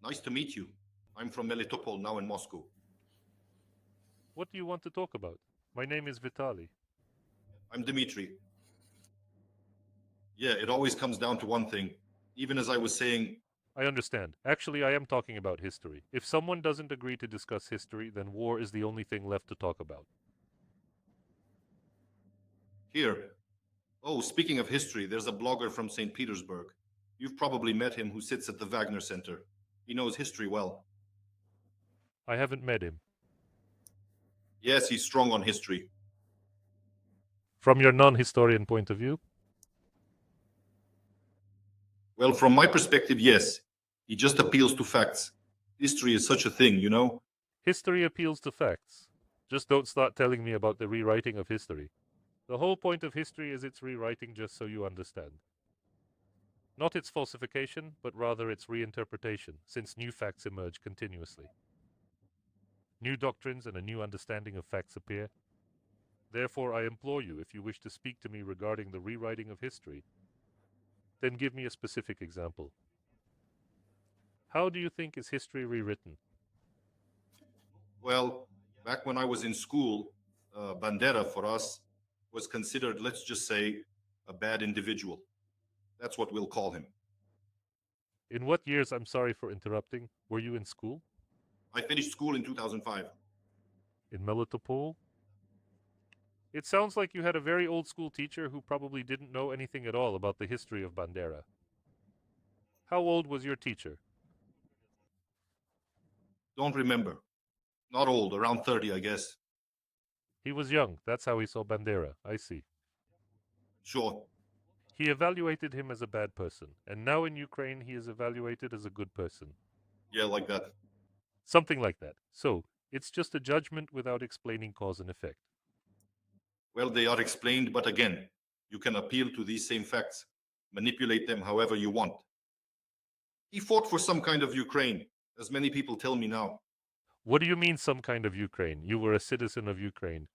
Nice to meet you. I'm from Melitopol, now in Moscow. What do you want to talk about? My name is Vitali. I'm Dmitri. Yeah, it always comes down to one thing. Even as I was saying, I understand. Actually, I am talking about history. If someone doesn't agree to discuss history, then war is the only thing left to talk about. here. Oh, speaking of history, there's a blogger from St. Petersburg. You've probably met him who sits at the Wagner Center. He knows history well. I haven't met him. Yes, he's strong on history. From your non-historian point of view? Well, from my perspective, yes. He just appeals to facts. History is such a thing, you know? History appeals to facts. Just don't start telling me about the rewriting of history. The whole point of history is its rewriting, just so you understand. Not its falsification, but rather its reinterpretation, since new facts emerge continuously. New doctrines and a new understanding of facts appear. Therefore, I implore you, if you wish to speak to me regarding the rewriting of history, then give me a specific example. How do you think is history rewritten? Well, back when I was in school, Bandera for us was considered, let's just say, a bad individual. That's what we'll call him. In what years, I'm sorry for interrupting, were you in school? I finished school in 2005. In Melitopol? It sounds like you had a very old school teacher who probably didn't know anything at all about the history of Bandera. How old was your teacher? Don't remember. Not old, around 30, I guess. He was young. That's how he saw Bandera. I see. Sure. He evaluated him as a bad person, and now in Ukraine he is evaluated as a good person. Yeah, like that. Something like that. So, it's just a judgment without explaining cause and effect. Well, they are explained, but again, you can appeal to these same facts, manipulate them however you want. He fought for some kind of Ukraine, as many people tell me now. What do you mean, some kind of Ukraine? You were a citizen of Ukraine.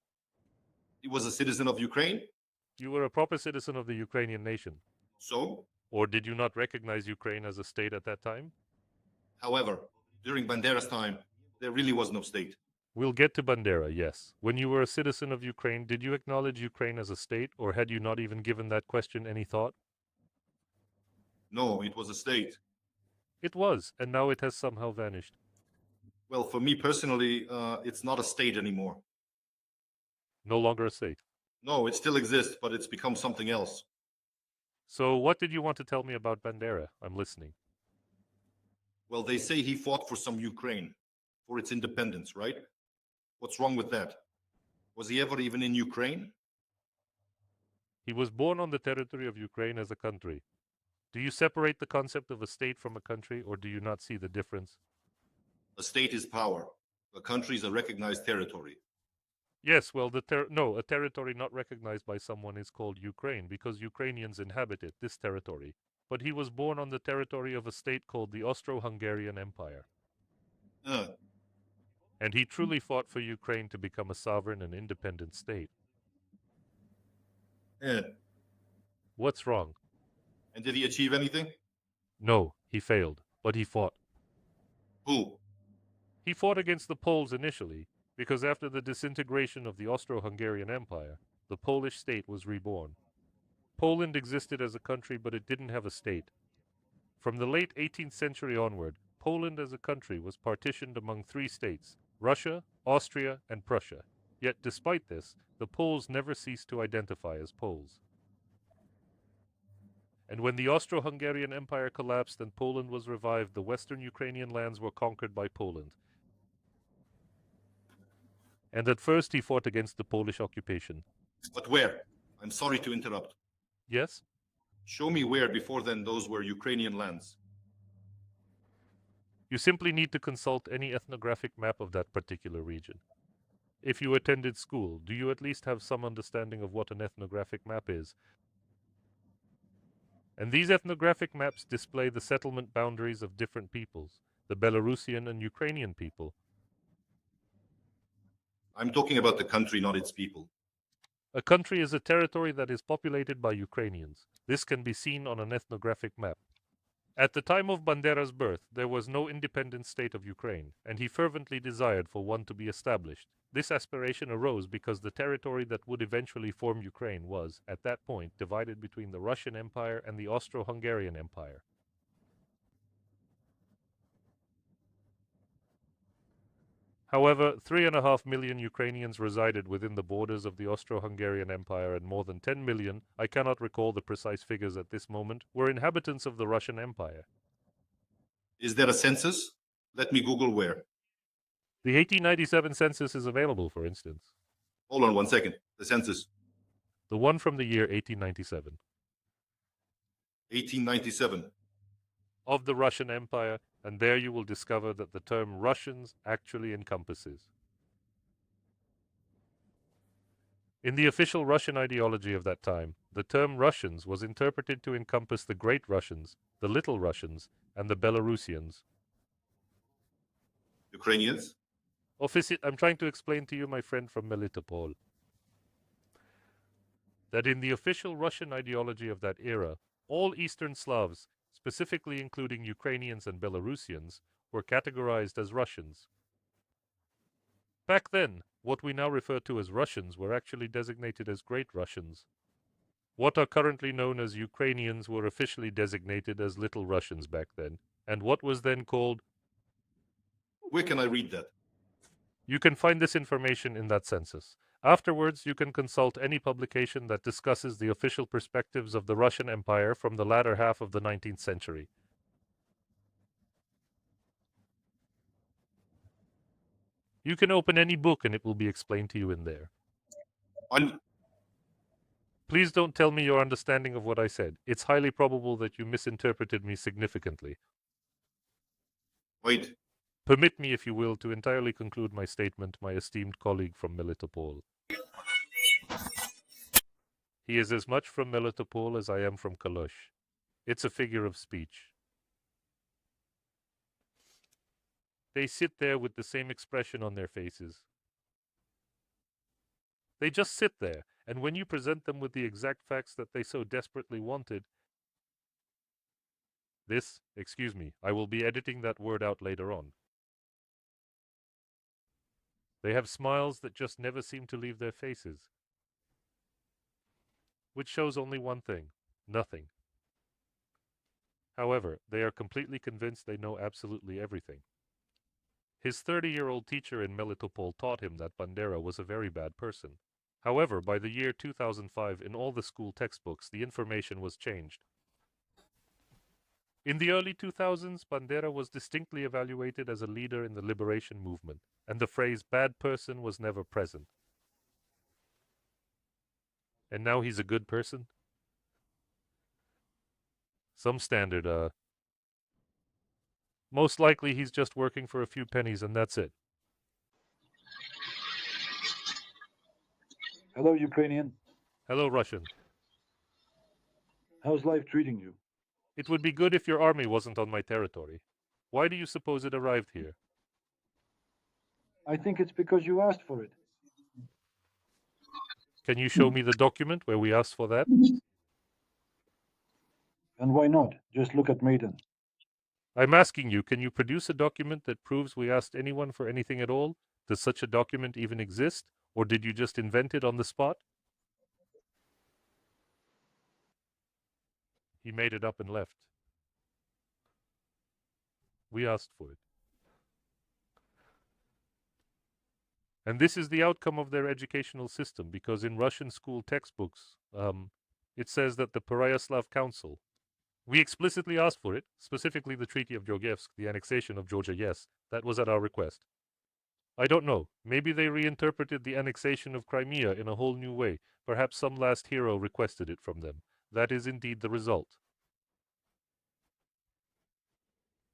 He was a citizen of Ukraine, You were a proper citizen of the Ukrainian nation. so, Or did you not recognize Ukraine as a state at that time? however, during Bandera's time, there really was no state. We'll get to Bandera, yes. When you were a citizen of Ukraine, did you acknowledge Ukraine as a state, or had you not even given that question any thought? No, it was a state. It was, and now it has somehow vanished. Well, for me personally, it's not a state anymore. No longer a state. No, it still exists, but it's become something else. So what did you want to tell me about Bandera? I'm listening. Well, they say he fought for some Ukraine, for its independence, right? What's wrong with that? Was he ever even in Ukraine? He was born on the territory of Ukraine as a country. Do you separate the concept of a state from a country, or do you not see the difference? A state is power. A country is a recognized territory. Yes, well, a territory not recognized by someone is called Ukraine, because Ukrainians inhabit it, this territory. But he was born on the territory of a state called the Austro-Hungarian Empire. And he truly fought for Ukraine to become a sovereign and independent state. What's wrong? And did he achieve anything? No, he failed, but he fought. Who? He fought against the Poles initially, because after the disintegration of the Austro-Hungarian Empire, the Polish state was reborn. Poland existed as a country, but it didn't have a state. From the late 18th century onward, Poland as a country was partitioned among three states: Russia, Austria, and Prussia. Yet despite this, the Poles never ceased to identify as Poles. And when the Austro-Hungarian Empire collapsed and Poland was revived, the western Ukrainian lands were conquered by Poland. And at first he fought against the Polish occupation. But where? I'm sorry to interrupt. Yes? Show me where before then those were Ukrainian lands. You simply need to consult any ethnographic map of that particular region. If you attended school, do you at least have some understanding of what an ethnographic map is? And these ethnographic maps display the settlement boundaries of different peoples, the Belarusian and Ukrainian people. I'm talking about the country, not its people. A country is a territory that is populated by Ukrainians. This can be seen on an ethnographic map. At the time of Bandera's birth, there was no independent state of Ukraine, and he fervently desired for one to be established. This aspiration arose because the territory that would eventually form Ukraine was, at that point, divided between the Russian Empire and the Austro-Hungarian Empire. However, 3.5 million Ukrainians resided within the borders of the Austro-Hungarian Empire, and more than 10 million, I cannot recall the precise figures at this moment, were inhabitants of the Russian Empire. Is there a census? Let me Google where. The 1897 census is available, for instance. Hold on 1 second. The census. The one from the year 1897. 1897. Of the Russian Empire, and there you will discover that the term Russians actually encompasses. In the official Russian ideology of that time, the term Russians was interpreted to encompass the Great Russians, the Little Russians, and the Belarusians. Ukrainians? I'm trying to explain to you, my friend from Melitopol, that in the official Russian ideology of that era, all Eastern Slavs, specifically including Ukrainians and Belarusians, were categorized as Russians. Back then, what we now refer to as Russians were actually designated as Great Russians. What are currently known as Ukrainians were officially designated as Little Russians back then, and what was then called... Where can I read that? You can find this information in that census. Afterwards, you can consult any publication that discusses the official perspectives of the Russian Empire from the latter half of the 19th century. You can open any book and it will be explained to you in there. Please don't tell me your understanding of what I said. It's highly probable that you misinterpreted me significantly. Wait. Permit me, if you will, to entirely conclude my statement, my esteemed colleague from Melitopol. He is as much from Melitopol as I am from Kalosh. It's a figure of speech. They sit there with the same expression on their faces. They just sit there, and when you present them with the exact facts that they so desperately wanted... excuse me, I will be editing that word out later on. They have smiles that just never seem to leave their faces. Which shows only one thing: nothing. However, they are completely convinced they know absolutely everything. His 30-year-old teacher in Melitopol taught him that Bandera was a very bad person. However, by the year 2005, in all the school textbooks, the information was changed. In the early 2000s, Bandera was distinctly evaluated as a leader in the liberation movement, and the phrase bad person was never present. And now he's a good person? Some standard, Most likely he's just working for a few pennies and that's it. Hello, Ukrainian. Hello, Russian. How's life treating you? It would be good if your army wasn't on my territory. Why do you suppose it arrived here? I think it's because you asked for it. Can you show me the document where we asked for that? And why not? Just look at Maiden. I'm asking you, can you produce a document that proves we asked anyone for anything at all? Does such a document even exist? Or did you just invent it on the spot? He made it up and left. We asked for it. And this is the outcome of their educational system, because in Russian school textbooks, it says that the Pereyaslav Council, we explicitly asked for it, specifically the Treaty of Georgievsk, the annexation of Georgia, yes, that was at our request. I don't know, maybe they reinterpreted the annexation of Crimea in a whole new way. Perhaps some last hero requested it from them. That is indeed the result.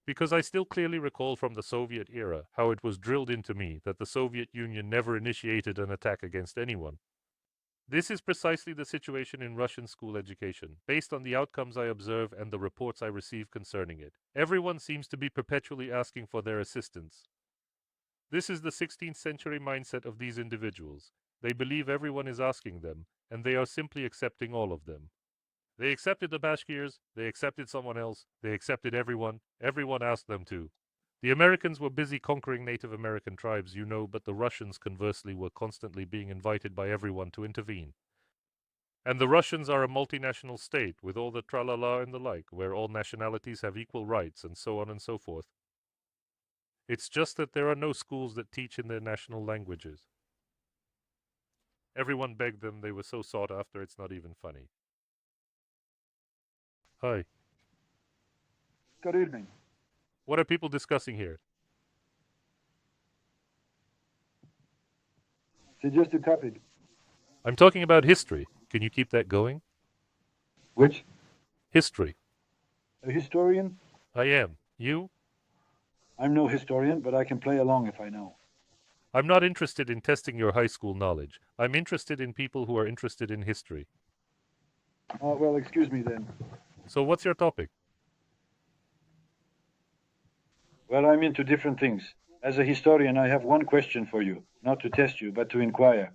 Because I still clearly recall from the Soviet era how it was drilled into me that the Soviet Union never initiated an attack against anyone. This is precisely the situation in Russian school education, based on the outcomes I observe and the reports I receive concerning it. Everyone seems to be perpetually asking for their assistance. This is the 16th century mindset of these individuals. They believe everyone is asking them, and they are simply accepting all of them. They accepted the Bashkirs, they accepted someone else, they accepted everyone. Everyone asked them to. The Americans were busy conquering Native American tribes, you know, but the Russians, conversely, were constantly being invited by everyone to intervene. And the Russians are a multinational state, with all the tralala and the like, where all nationalities have equal rights, and so on and so forth. It's just that there are no schools that teach in their national languages. Everyone begged them, they were so sought after, it's not even funny. Hi. Good evening. What are people discussing here? Suggest a topic. I'm talking about history. Can you keep that going? Which? History. A historian? I am. You? I'm no historian, but I can play along if I know. I'm not interested in testing your high school knowledge. I'm interested in people who are interested in history. Well, excuse me then. So what's your topic? Well, I'm into different things. As a historian, I have one question for you. Not to test you, but to inquire.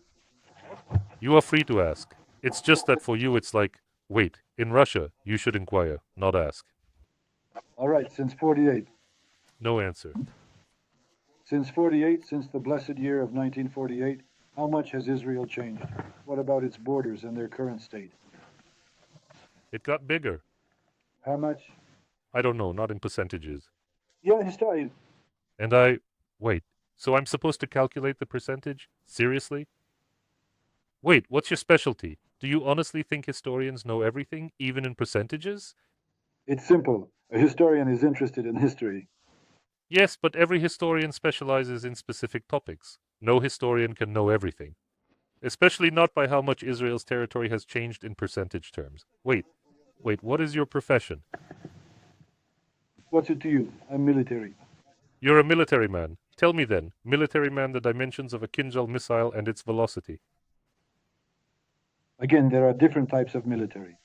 You are free to ask. It's just that for you it's like, wait, in Russia, you should inquire, not ask. All right, since 48. No answer. Since 48, since the blessed year of 1948, how much has Israel changed? What about its borders and their current state? It got bigger. How much? I don't know, not in percentages. Yeah, historian. And wait, so I'm supposed to calculate the percentage? Seriously? Wait, what's your specialty? Do you honestly think historians know everything, even in percentages? It's simple. A historian is interested in history. Yes, but every historian specializes in specific topics. No historian can know everything. Especially not by how much Israel's territory has changed in percentage terms. Wait, what is your profession? What's it to you? I'm military. You're a military man. Tell me then, military man, the dimensions of a Kinjal missile and its velocity. Again, there are different types of military.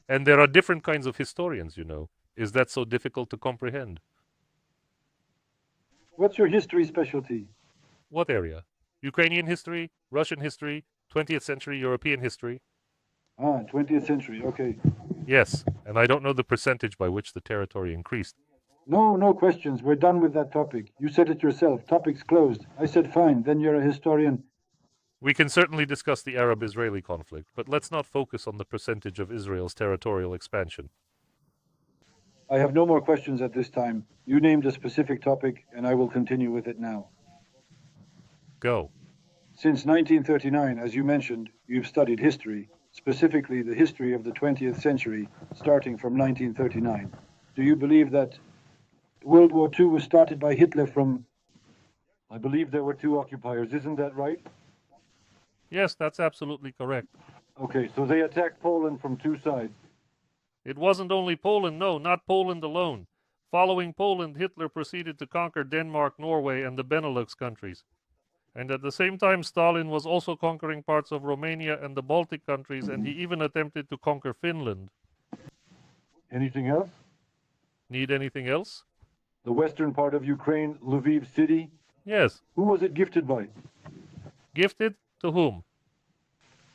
And there are different kinds of historians, you know. Is that so difficult to comprehend? What's your history specialty? What area? Ukrainian history, Russian history, 20th century European history? 20th century, okay. Yes, and I don't know the percentage by which the territory increased. No questions. We're done with that topic. You said it yourself. Topic's closed. I said fine. Then you're a historian. We can certainly discuss the Arab-Israeli conflict, but let's not focus on the percentage of Israel's territorial expansion. I have no more questions at this time. You named a specific topic, and I will continue with it now. Go. Since 1939, as you mentioned, you've studied history, specifically the history of the 20th century, starting from 1939. Do you believe that World War II was started by Hitler from... I believe there were two occupiers, isn't that right? Yes, that's absolutely correct. Okay, so they attacked Poland from two sides. It wasn't only Poland, no, not Poland alone. Following Poland, Hitler proceeded to conquer Denmark, Norway, and the Benelux countries. And at the same time, Stalin was also conquering parts of Romania and the Baltic countries, and he even attempted to conquer Finland. Anything else? Need anything else? The western part of Ukraine, Lviv city. Yes. Who was it gifted by? Gifted? To whom?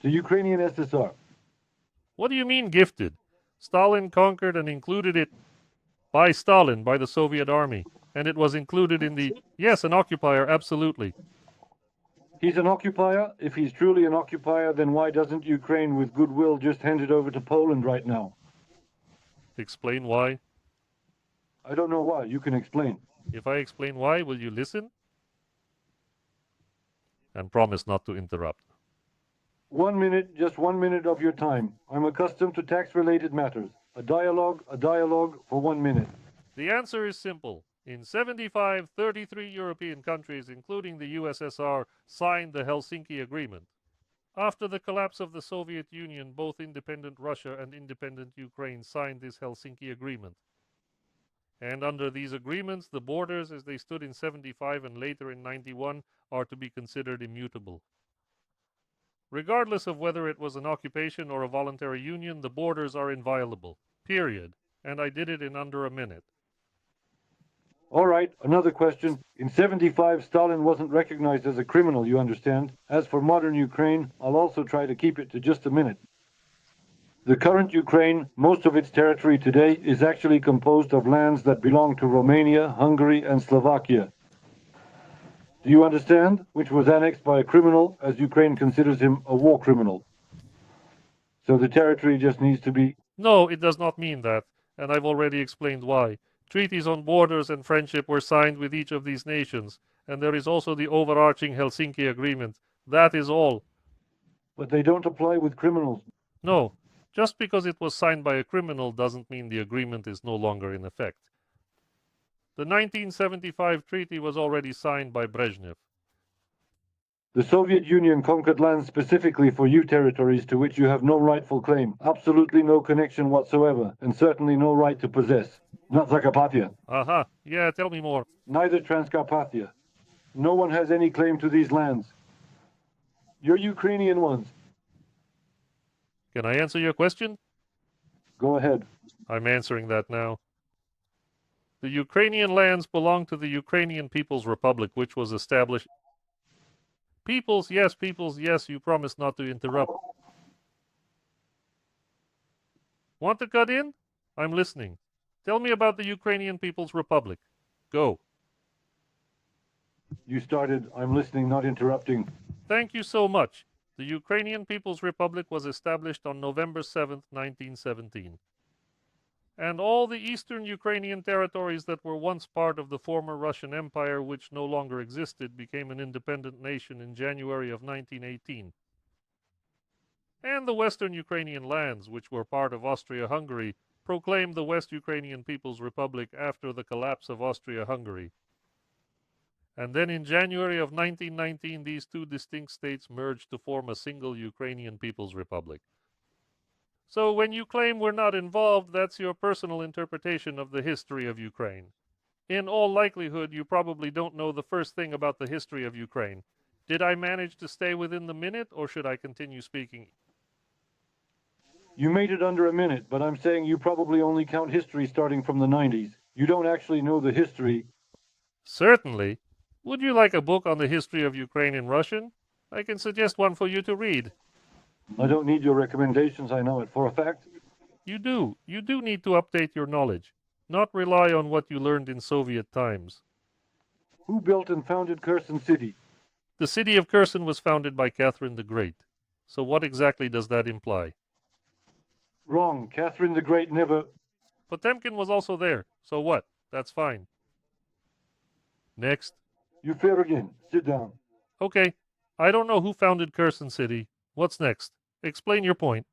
The Ukrainian SSR. What do you mean gifted? Stalin conquered and included it by Stalin, by the Soviet army. And it was included in the... Yes, an occupier, absolutely. He's an occupier? If he's truly an occupier, then why doesn't Ukraine with goodwill just hand it over to Poland right now? Explain why. I don't know why. You can explain. If I explain why, will you listen? And promise not to interrupt. 1 minute, just 1 minute of your time. I'm accustomed to tax-related matters. A dialogue for 1 minute. The answer is simple. In 75, 33 European countries, including the USSR, signed the Helsinki Agreement. After the collapse of the Soviet Union, both independent Russia and independent Ukraine signed this Helsinki Agreement. And under these agreements, the borders as they stood in 75 and later in 91 are to be considered immutable. Regardless of whether it was an occupation or a voluntary union, the borders are inviolable. Period. And I did it in under a minute. All right, another question. In 75, Stalin wasn't recognized as a criminal, you understand? As for modern Ukraine, I'll also try to keep it to just a minute. The current Ukraine, most of its territory today, is actually composed of lands that belong to Romania, Hungary, and Slovakia. Do you understand? Which was annexed by a criminal, as Ukraine considers him a war criminal. So the territory just needs to be... No, it does not mean that, and I've already explained why. Treaties on borders and friendship were signed with each of these nations, and there is also the overarching Helsinki Agreement. That is all. But they don't apply with criminals. No, just because it was signed by a criminal doesn't mean the agreement is no longer in effect. The 1975 treaty was already signed by Brezhnev. The Soviet Union conquered lands specifically for you territories to which you have no rightful claim, absolutely no connection whatsoever, and certainly no right to possess. Not Zakarpattia. Aha, yeah, tell me more. Neither Transcarpathia. No one has any claim to these lands. You're Ukrainian ones. Can I answer your question? Go ahead. I'm answering that now. The Ukrainian lands belong to the Ukrainian People's Republic, which was established. Peoples, yes, you promised not to interrupt. Want to cut in? I'm listening. Tell me about the Ukrainian People's Republic. Go. You started. I'm listening, not interrupting. Thank you so much. The Ukrainian People's Republic was established on November 7th, 1917. And all the eastern Ukrainian territories that were once part of the former Russian Empire, which no longer existed, became an independent nation in January of 1918. And the western Ukrainian lands, which were part of Austria-Hungary, proclaimed the West Ukrainian People's Republic after the collapse of Austria-Hungary. And then in January of 1919, these two distinct states merged to form a single Ukrainian People's Republic. So when you claim we're not involved, that's your personal interpretation of the history of Ukraine. In all likelihood, you probably don't know the first thing about the history of Ukraine. Did I manage to stay within the minute, or should I continue speaking? You made it under a minute, but I'm saying you probably only count history starting from the 90s. You don't actually know the history. Certainly. Would you like a book on the history of Ukraine in Russian? I can suggest one for you to read. I don't need your recommendations, I know it for a fact. You do. You do need to update your knowledge, not rely on what you learned in Soviet times. Who built and founded Kherson City? The city of Kherson was founded by Catherine the Great. So what exactly does that imply? Wrong. Catherine the Great never... Potemkin was also there. So what? That's fine. Next. You fair again. Sit down. Okay. I don't know who founded Kherson City. What's next? Explain your point.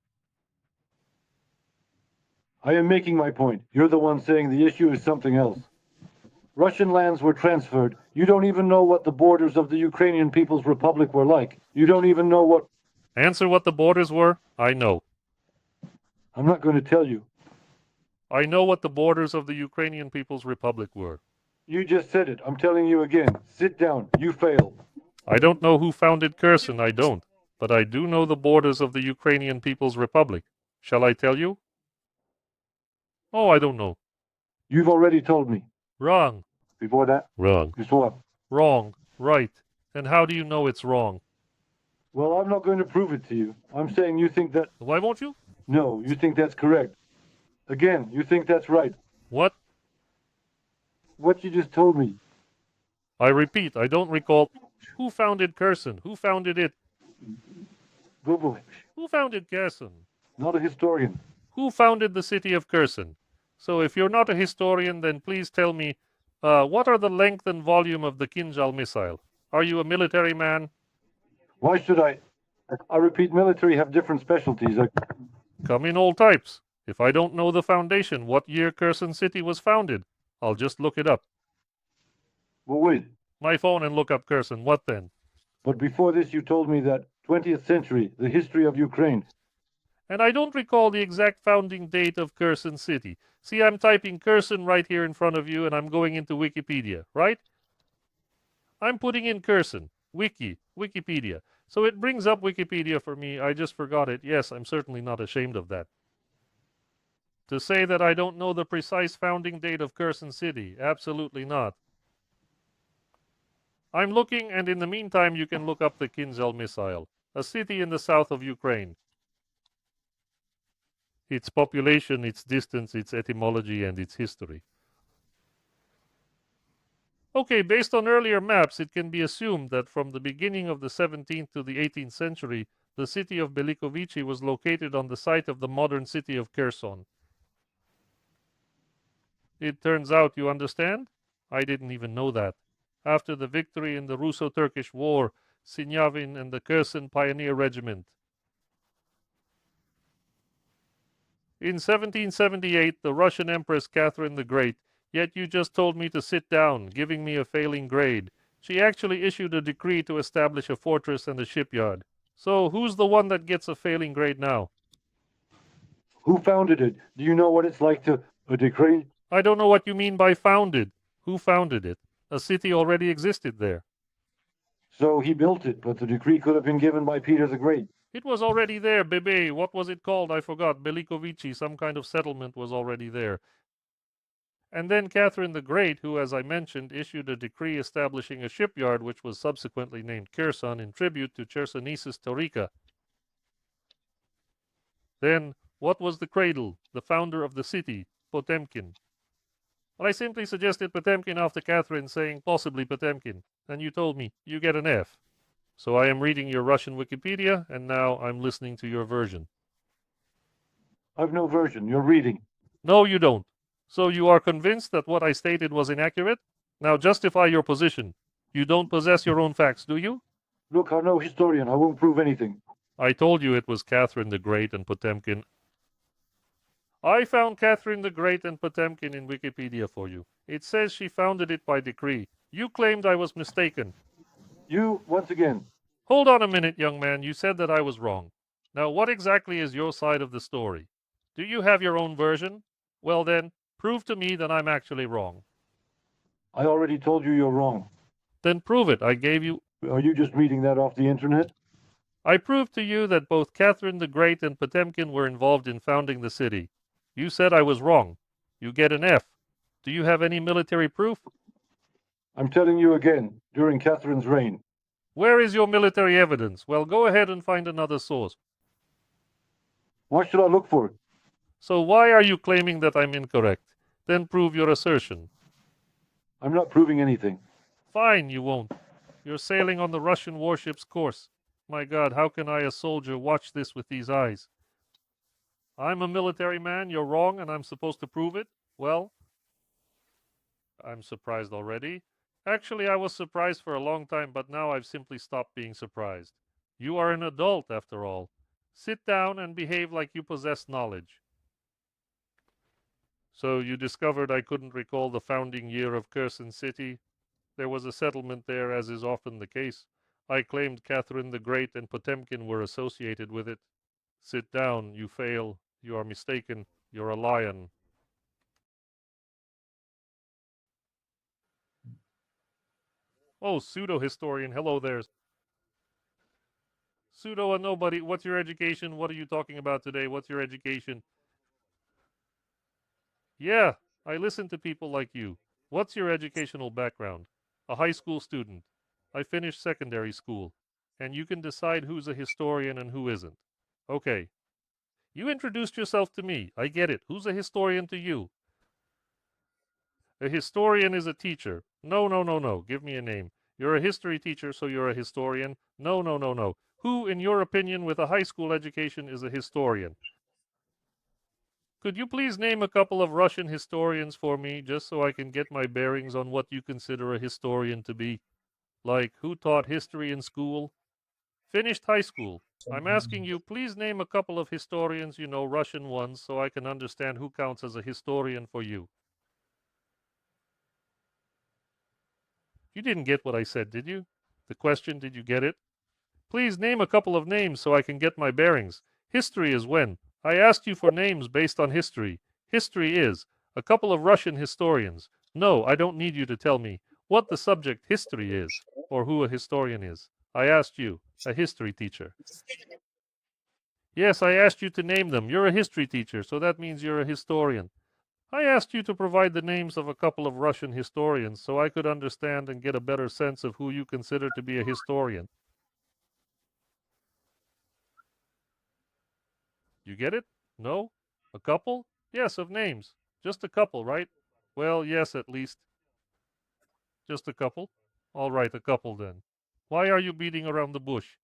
I am making my point. You're the one saying the issue is something else. Russian lands were transferred. You don't even know what the borders of the Ukrainian People's Republic were like. You don't even know what... Answer what the borders were? I know. I'm not going to tell you. I know what the borders of the Ukrainian People's Republic were. You just said it. I'm telling you again. Sit down. You fail. I don't know who founded Kherson, I don't. But I do know the borders of the Ukrainian People's Republic. Shall I tell you? Oh, I don't know. You've already told me. Wrong. Before that? Wrong. Before. Wrong. Right. And how do you know it's wrong? Well, I'm not going to prove it to you. I'm saying you think that... Why won't you? No, you think that's correct. Again, you think that's right. What? What you just told me. I repeat, I don't recall. Who founded Kherson? Who founded it? Google it. Who founded Kherson? Not a historian. Who founded the city of Kherson? So if you're not a historian, then please tell me, what are the length and volume of the Kinjal missile? Are you a military man? Why should I? I repeat, military have different specialties. Come in all types. If I don't know the foundation, what year Kherson City was founded, I'll just look it up. Well, wait. My phone and look up Kherson. What then? But before this, you told me that 20th century, the history of Ukraine. And I don't recall the exact founding date of Kherson City. See, I'm typing Kherson right here in front of you, and I'm going into Wikipedia, right? I'm putting in Kherson, Wikipedia. So it brings up Wikipedia for me. I just forgot it. Yes, I'm certainly not ashamed of that. To say that I don't know the precise founding date of Kherson City, absolutely not. I'm looking, and in the meantime, you can look up the Kinzhal missile, a city in the south of Ukraine. its population, its distance, its etymology, and its history. Okay, based on earlier maps, it can be assumed that from the beginning of the 17th to the 18th century, the city of Belikovici was located on the site of the modern city of Kherson. It turns out, you understand? I didn't even know that. After the victory in the Russo-Turkish War, Sinyavin and the Kherson Pioneer Regiment. In 1778, the Russian Empress Catherine the Great, yet you just told me to sit down, giving me a failing grade. She actually issued a decree to establish a fortress and a shipyard. So who's the one that gets a failing grade now? Who founded it? Do you know what it's like to a decree? I don't know what you mean by founded. Who founded it? A city already existed there. So he built it, but the decree could have been given by Peter the Great. It was already there, Bebe. What was it called? I forgot. Belikovici, some kind of settlement was already there. And then Catherine the Great, who, as I mentioned, issued a decree establishing a shipyard which was subsequently named Kherson in tribute to Chersonesus Taurica. Then, what was the cradle, the founder of the city, Potemkin? Well, I simply suggested Potemkin after Catherine, saying possibly Potemkin, and you told me you get an F. So I am reading your Russian Wikipedia, and now I'm listening to your version. I've no version. You're reading. No, you don't. So you are convinced that what I stated was inaccurate? Now justify your position. You don't possess your own facts, do you? Look, I'm no historian. I won't prove anything. I told you it was Catherine the Great and Potemkin. I found Catherine the Great and Potemkin in Wikipedia for you. It says she founded it by decree. You claimed I was mistaken. You, once again. Hold on a minute, young man. You said that I was wrong. Now, what exactly is your side of the story? Do you have your own version? Well then, prove to me that I'm actually wrong. I already told you you're wrong. Then prove it. I gave you... Are you just reading that off the internet? I proved to you that both Catherine the Great and Potemkin were involved in founding the city. You said I was wrong. You get an F. Do you have any military proof? I'm telling you again, during Catherine's reign. Where is your military evidence? Well, go ahead and find another source. What should I look for? So why are you claiming that I'm incorrect? Then prove your assertion. I'm not proving anything. Fine, you won't. You're sailing on the Russian warship's course. My God, how can I, a soldier, watch this with these eyes? I'm a military man, you're wrong, and I'm supposed to prove it? Well, I'm surprised already. Actually, I was surprised for a long time, but now I've simply stopped being surprised. You are an adult, after all. Sit down and behave like you possess knowledge. So you discovered I couldn't recall the founding year of Kherson City. There was a settlement there, as is often the case. I claimed Catherine the Great and Potemkin were associated with it. Sit down, you fail. You are mistaken. You're a lion. Oh, pseudo-historian, hello there. Pseudo a nobody. What's your education? What are you talking about today? What's your education? Yeah, I listen to people like you. What's your educational background? A high school student. I finished secondary school. And you can decide who's a historian and who isn't. Okay. You introduced yourself to me. I get it. Who's a historian to you? A historian is a teacher. No, no, no, no. Give me a name. You're a history teacher, so you're a historian. No, no, no, no. Who, in your opinion, with a high school education is a historian? Could you please name a couple of Russian historians for me, just so I can get my bearings on what you consider a historian to be? Like, who taught history in school? Finished high school. I'm asking you, please name a couple of historians, you know, Russian ones, so I can understand who counts as a historian for you. You didn't get what I said, did you? The question, did you get it? Please name a couple of names so I can get my bearings. History is when. I asked you for names based on history. History is a couple of Russian historians. No, I don't need you to tell me what the subject history is or who a historian is. I asked you, a history teacher. Yes, I asked you to name them. You're a history teacher, so that means you're a historian. I asked you to provide the names of a couple of Russian historians so I could understand and get a better sense of who you consider to be a historian. You get it? No? A couple? Yes, of names. Just a couple, right? Well, yes, at least. Just a couple? All right, a couple then. Why are you beating around the bush?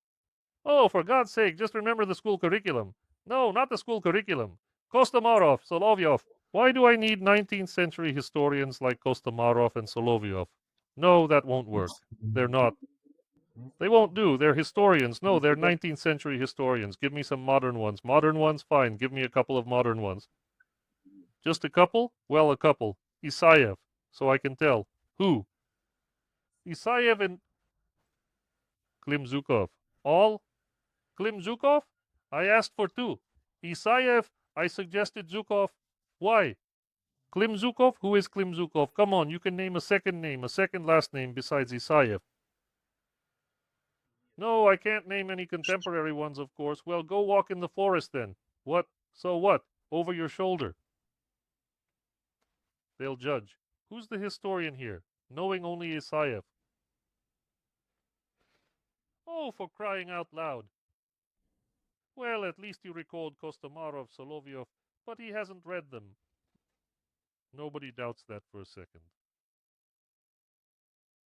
Oh, for God's sake, just remember the school curriculum. No, not the school curriculum. Kostomarov, Solovyov. Why do I need 19th century historians like Kostomarov and Solovyov? No, that won't work. They're not. They won't do. They're historians. No, they're 19th century historians. Give me some modern ones. Modern ones? Fine. Give me a couple of modern ones. Just a couple? Well, a couple. Isayev. So I can tell. Who? Isayev and Klimzukov. All? Klimzukov? I asked for two. Isayev, I suggested Zukov. Why? Klimzukov? Who is Klimzukov? Come on, you can name, a second last name besides Isayev. No, I can't name any contemporary ones, of course. Well, go walk in the forest then. What? So what? Over your shoulder. They'll judge. Who's the historian here? Knowing only Isayev. Oh, for crying out loud. Well, at least you recalled Kostomarov, Solovyov, but he hasn't read them. Nobody doubts that for a second.